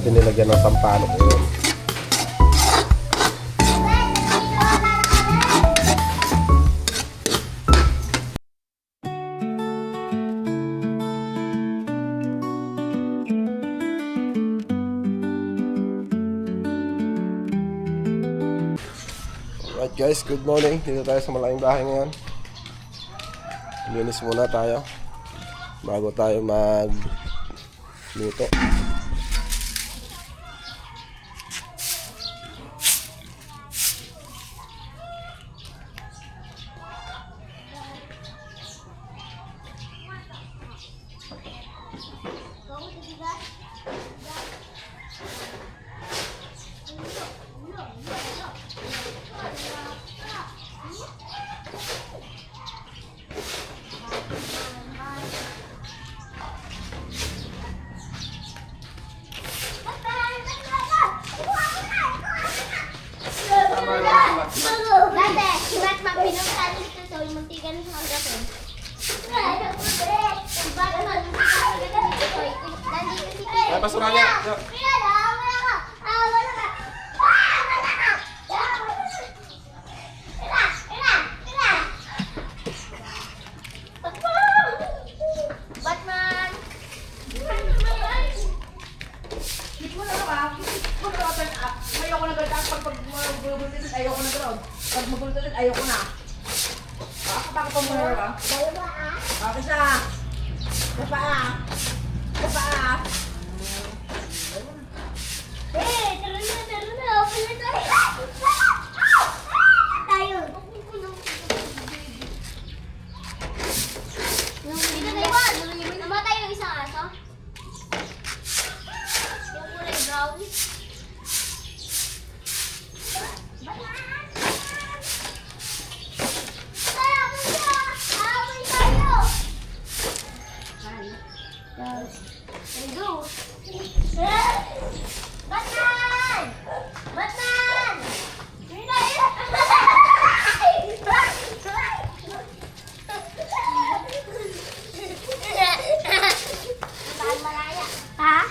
natin nilagyan ng sampalok yun. Alright guys, good morning. Dito tayo sa malaking bahay ngayon. Linis muna tayo bago tayo magluto. Ay, basura niya. Batman! Hindi mo na ba? Ayoko na gano'n. Pag magbulbulitin, ayoko na gano'n. Pag magbulbulitin, ayoko na. Bakit pa muna ba? Bakit na? Kapaa! Kapaa! Tara na. Open na tayo. Tayo. Namatay yung isang aso. Yung kulay brown. Batman! Batman! Malaya. Ha?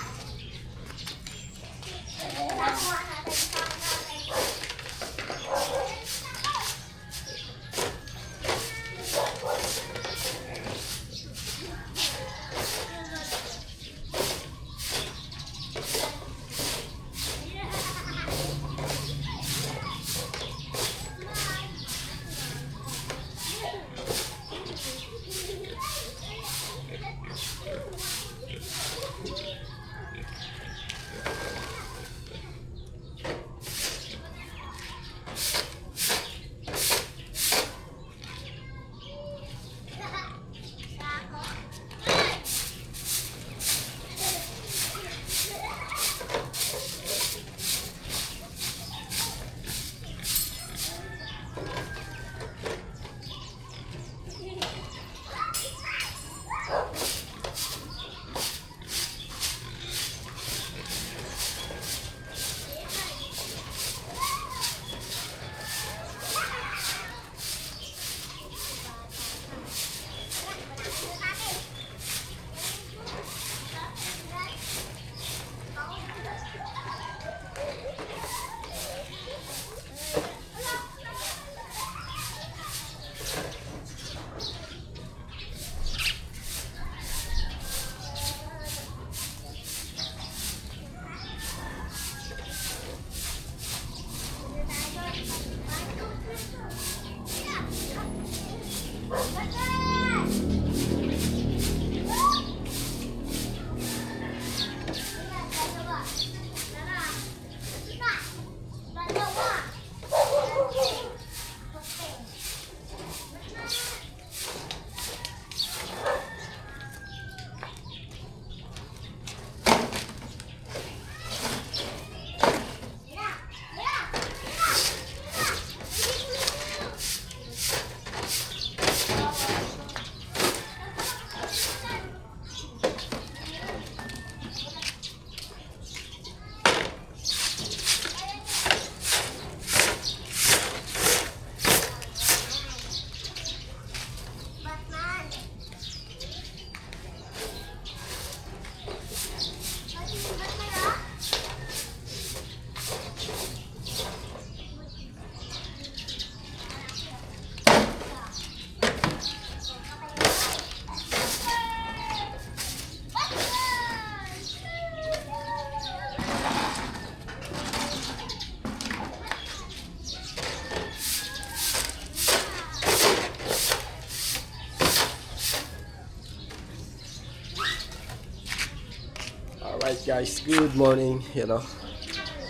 Alright guys, good morning,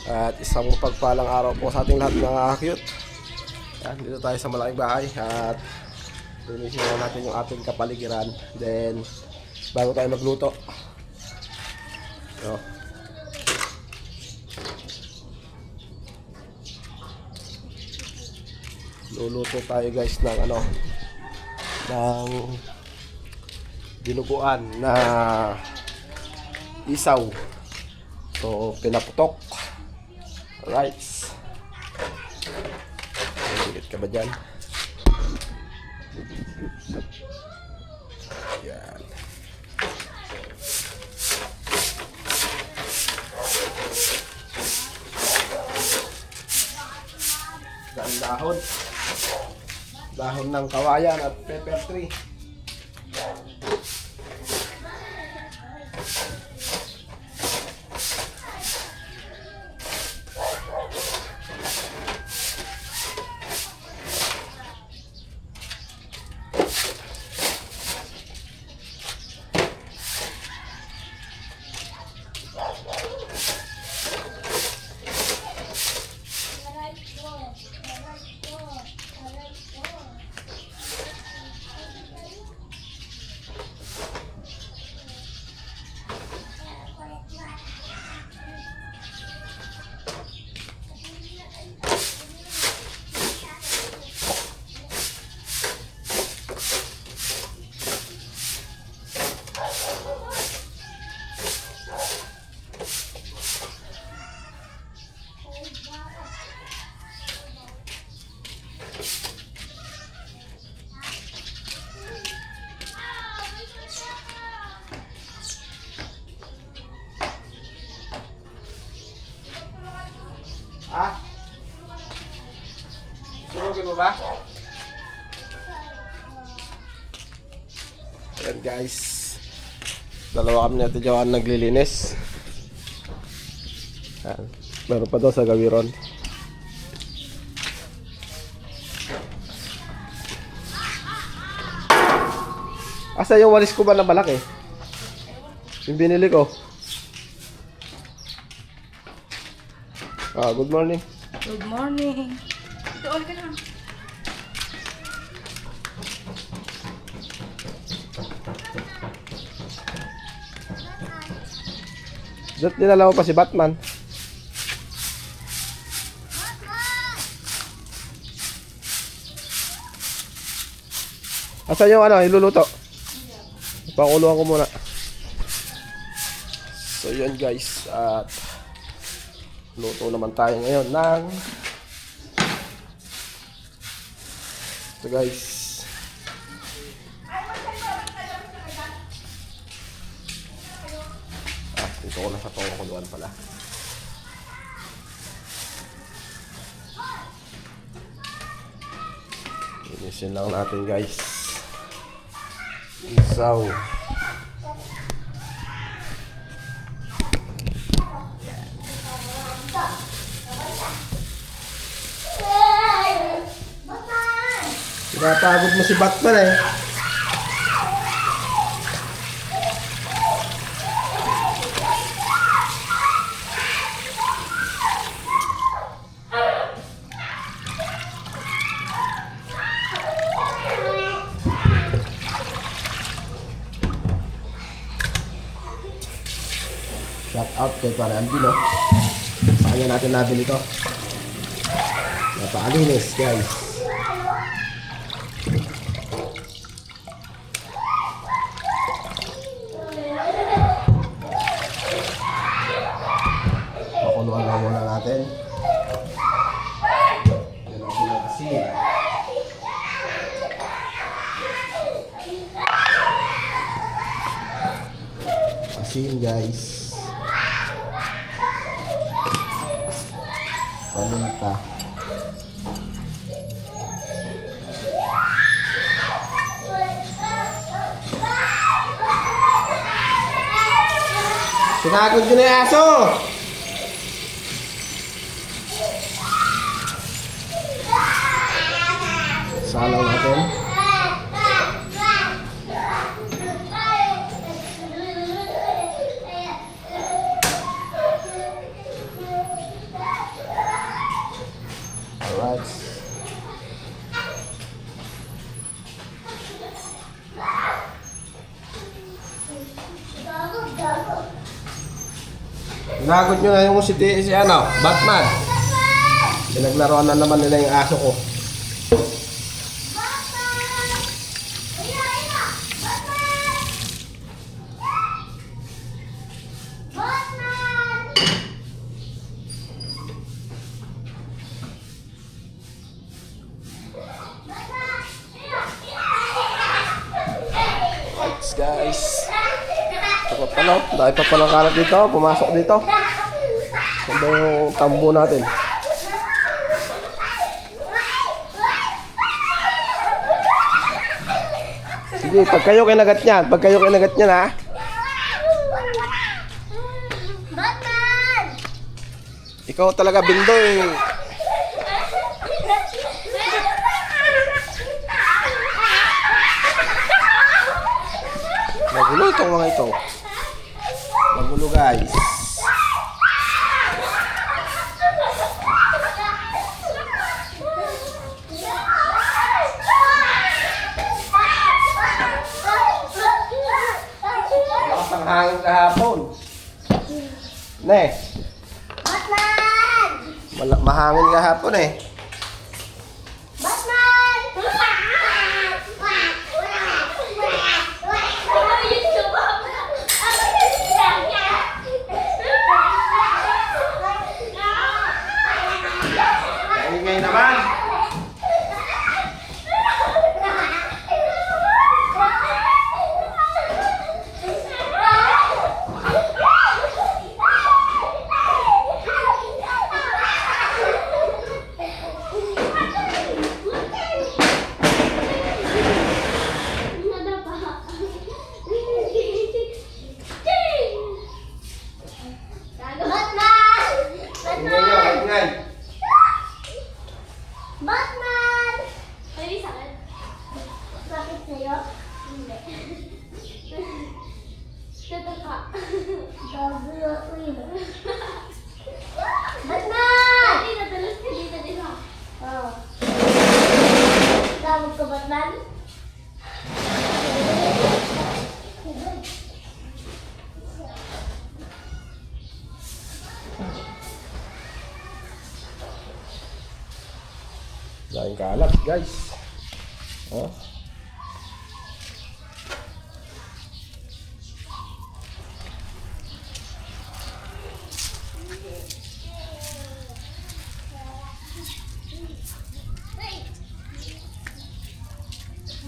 At isang mapagpalang araw po sa ating lahat mga cute. Yan, dito tayo sa malaking bahay at linisin na natin yung ating kapaligiran. Then, bago tayo magluto. Luluto tayo guys ng ng dinuguan na isaw. So, pinaputok. Alright. Higit ka ba dyan? Yan. Dahon. Dahon ng kawayan at pepper tree. Tulogin mo ba? Ayan guys. Dalawa kami natin dyan naglilinis. Ayan. Meron pa daw sa gawiron. Asa yung walis ko ba na malaki? Yung binili ko. Good morning. Good morning. Ito, ulit ka na. Dito dinala mo pa si Batman. Asan yung iluluto? Pakuluan ko muna. So yun guys, at luto naman tayo ngayon ng ito guys. Dito ko na sa pangkuluan pala. Inisin lang natin guys. Isaw. Pinapagod mo si Batman eh. Shout out kay Parambino. Sa kanya natin nabili ito. Napakalinis guys. Pakuluan lang muna natin. Yan ang pinag-asin. Asin guys. Paminta. Sinagod ko na yung aso! Salaw natin. Pinagod nyo na yung si ano, Batman. Pinaglaruan na naman nila yung aso ko. Thanks guys. Takot pa no? Dahil pa palang kalat dito, pumasok dito. Saan yung tambo natin? Sige, pag kayo kinagat niyan, ha? Batman! Ikaw talaga bindoy. Magulo itong mga ito. Magulo guys. Lakas ng hangin kahapon. Ne, Batman! mahangin kahapon eh. Batman! Ingay naman. Ingay nyo, ingay. Batman! Pwede sa akin? Bakit sa'yo? Hindi. Totoo ka. Bago ako yun. Batman! Hindi, natulog ka dito, di ba? Oo. Tawag ka, Batman? Lain kalat guys. Oh.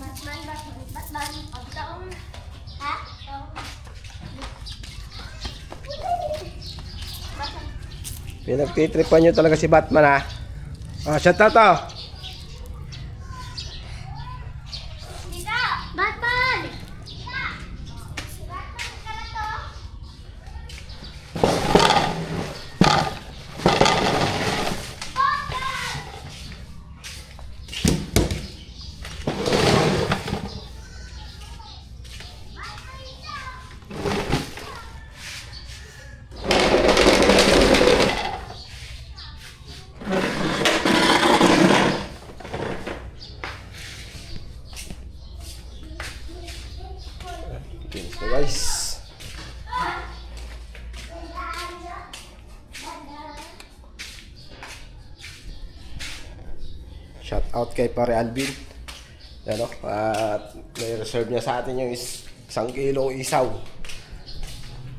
Batman, Batman, Batman. Pagtaon. Ha? Batman. Pinagtitripan nyo talaga si Batman ha. Oh, shut out to. Dito! Batman! Dito! Batman, ka na to? Batman! Kinis na guys. Shout out kay Pare Alvin. Yan o. At may-reserve niya sa atin yung isang kilong isaw.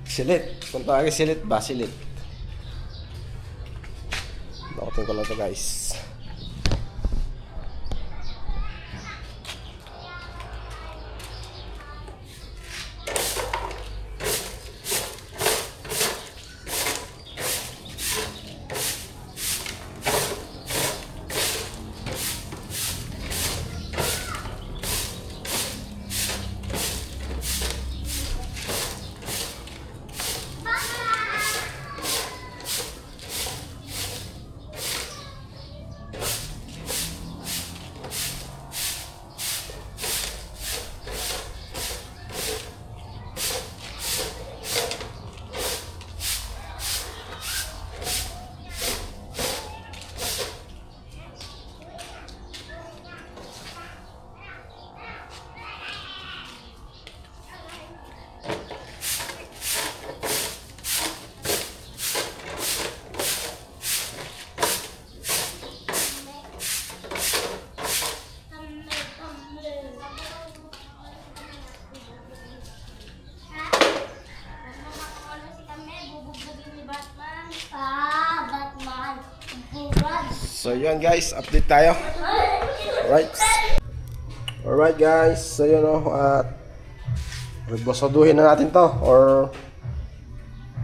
Silit. Kung tawagin silit ba? Silit. Nakutin ko lang ito guys. yun guys, update tayo. Alright. Alright guys, so yun o. At magbasaduhin na natin to. Or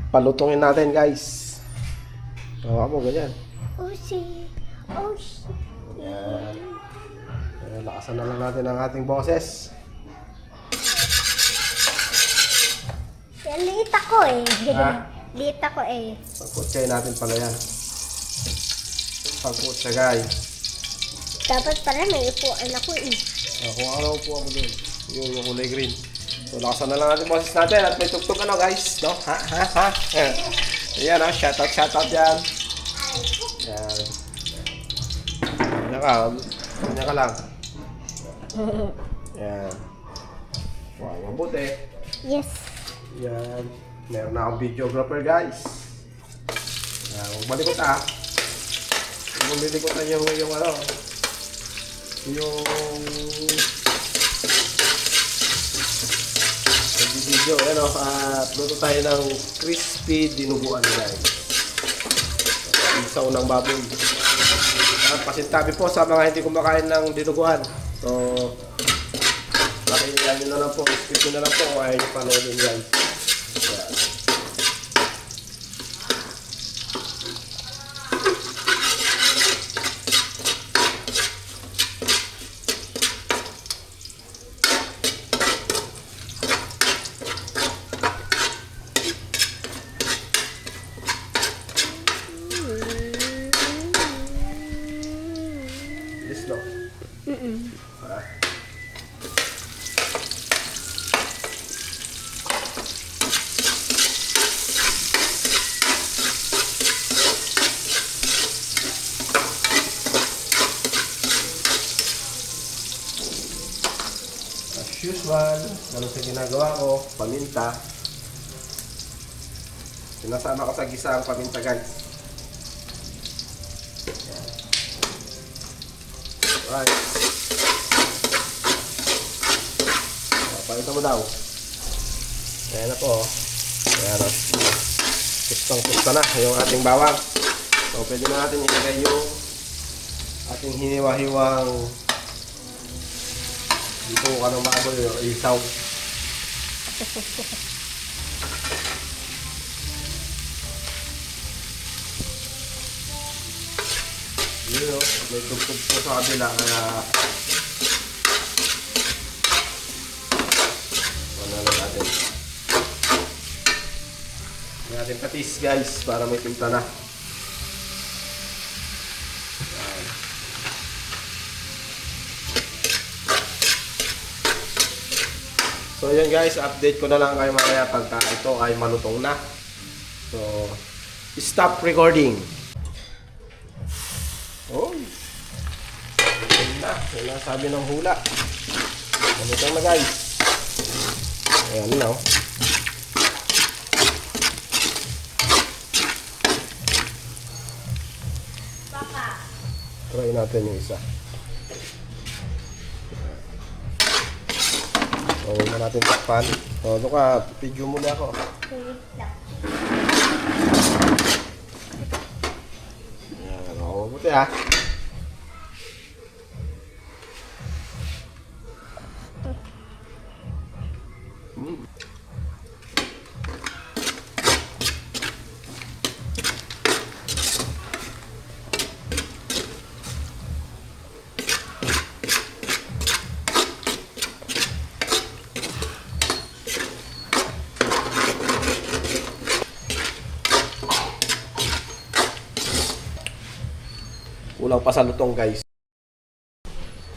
palutungin natin guys. Tawa mo, ganyan. Oh, shit. Oh, shit. Yan. Ayan, lakasan na lang natin ang ating boses. Yan, liit ako eh. Ha? Liit ako eh. Pagkutsay natin pala yan. Pagkutsay guys. Dapat pala may upuan ako eh. Kung ano po ako dun. Yung kulay green. So, lakasan na lang natin boses natin. At may tugtog ano guys. No? Ha? Ha? Ha? Ayan o. Shoutout yan. Yan. Ganyan ka lang. Yan. Wow, mabuti. Yes. Yan. Meron na akong videographer guys. Yan. Huwag malikot ah. Huwag malikotan yung ano. Yung video. Ano, at luto tayo ng crispy dinuguan guys. Isaw ng baboy. At pasintabi po sa mga hindi kumakain ng dinuguan. So, pakinggan nyo na lang po. Skip nyo na lang po kung ayaw nyo panoodin guys. Yan. Yes, no? Ha? As usual, ganun sa ginagawa ko, paminta. Sinasama ko sa gisa ang paminta guys. Right. Palitan mo daw. Ayan na po. Ayan na. Pustang-pusta na yung ating bawang. So, pwede na natin ilagay yung ating hiniwa-hiwang dito ka ng baboy o isaw. Yun o, may tugtog po sa kabila kaya ano lang natin. May natin patis guys para may timpla na. Yan. So yun guys, update ko na lang kayo mamaya pagka ito ay malutong na. So, stop recording. Oh, yun na. Yun na sabi ng hula. Malutong na guys. Ayan na. Papa. Try natin yung isa. So, huwag na natin takpan. So, doon ka, video muna ako. Wait lang. Ayan, o, mabuti ha. Kulang pa sa lutong guys.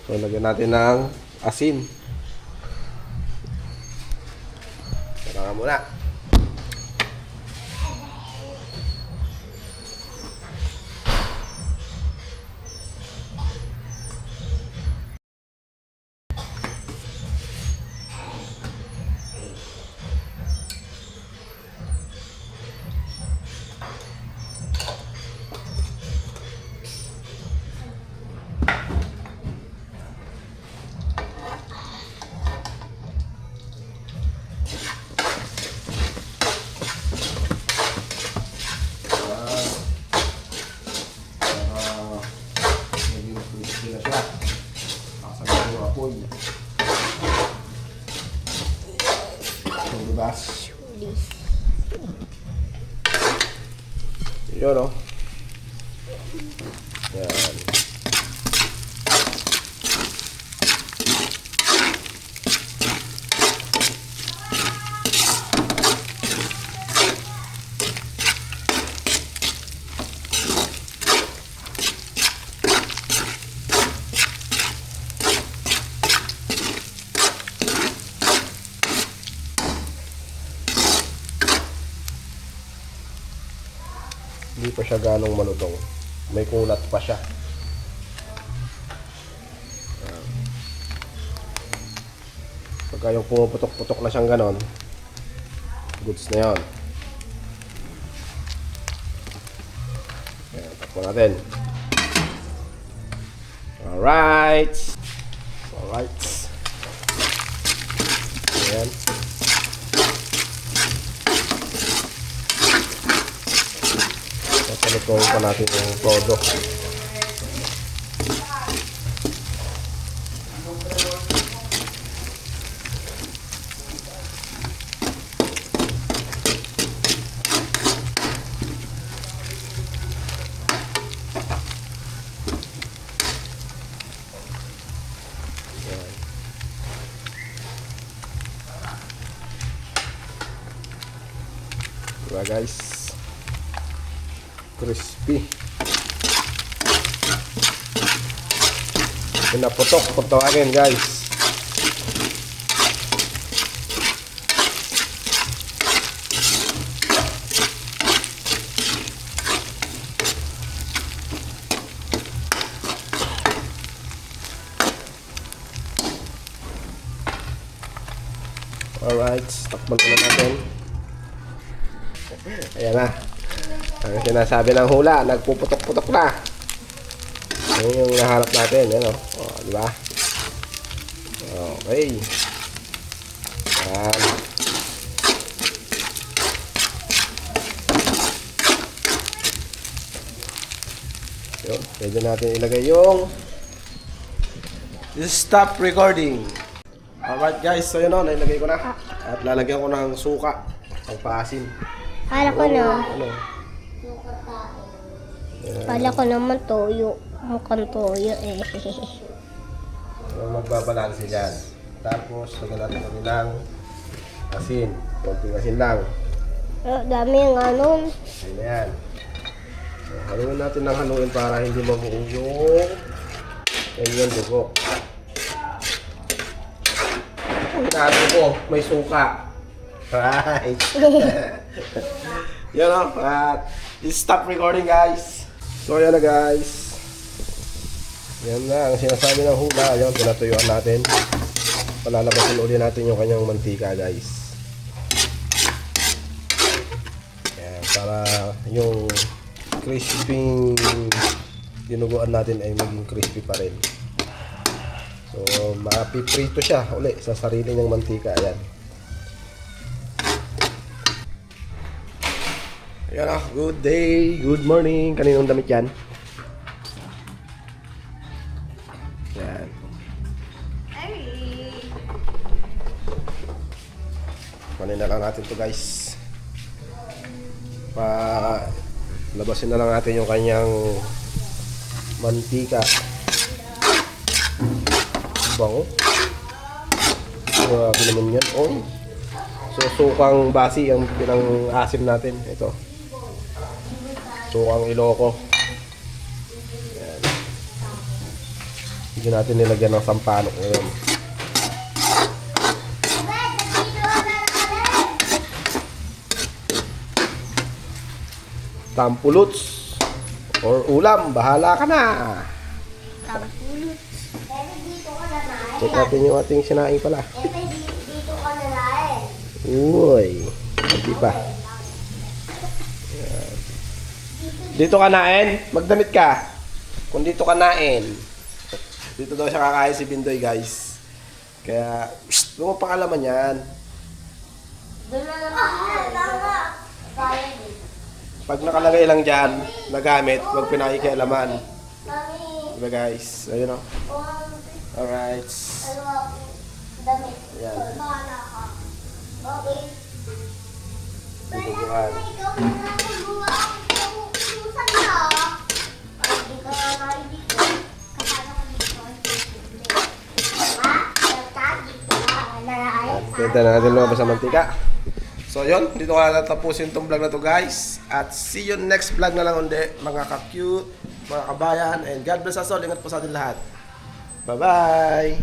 So, lagyan natin ng asin. Tara muna. Diba? Yun, oh. Yan. Hindi pa siya ganong malutong. May kulat pa siya. Pagka yung pumuputok-putok na siyang ganon, goods na yun. Ayan, takpo natin. Alright. Alright. Ayan. Palutuin pa natin yung todo. Diba guys? Crispy. Pinaputok kung tawagin guys. Alright, takpan na natin. Ayan na. Ang sinasabi ng hula, nagpuputok-putok na. Yan yung nahanap natin. Yan o. O, di ba? Okay. Yan. Yun. Pwede natin ilagay yung stop recording. Alright guys. So yun o. Nailagay ko na. At lalagyan ko ng suka. Ang paasim. Kala ko na. Ano? Kala ko naman toyo. Mukhang toyo eh. Magbabalanse dyan. Tapos, lagyan natin kami ng asin. Konting asin lang. Dami yung ano. Ayan na yan. So, haluin natin ng haluin para hindi mabuo yung dugo. Ang natin ko, may suka. Right. Yan o. At stop recording guys. So yan na guys. Yan na ang sinasabi ng hula. Yan, pinatuyuan natin. Palalabasin ulit natin yung kanyang mantika guys. Yan, para yung crispy dinuguan natin ay maging crispy pa rin. So mapiprito siya ulit sa sarili niyang mantika. Ayan. Yan ah, good day, good morning. Kaninong damit yan? Yan. Kunin na lang natin to guys. Labasin na lang natin yung kanyang mantika. Bango. Grabe naman yan. Oh. So, sukang basi ang pinang-asim natin. Ito. Sukang Ilocos. Ayan. Hindi natin nilagyan ng sampanok ngayon. Tampuluts or ulam, bahala ka na. Tampulot. Check natin yung ating sinaing pala. Dito ka na lain. Uy, hindi pa. Ayan. Dito ka nain, magdamit ka. Kung dito ka nain. Dito daw siya kakain si Bindoy guys. Kaya, huwag mo pakalaman yan. Doon na naman. Kaya din. Pag nakalagay lang dyan, nagamit, huwag pinakikialaman. Mami. Diba guys? Ayun o. Alright. Damit. Ayan. Bahala ka. Okay. Yan. Ikaw na magawa ang utusan niya. Ay, di ka nga dito. Kasama ko dito. Ha? Dito ka. Kita na natin lumabas sa mantika. So yun, dito ko na tatapusin itong vlog na to guys. At see you next vlog na lang undi, mga ka-cute, mga kabayan. And God bless us all. Ingat po sa atin lahat. Bye-bye!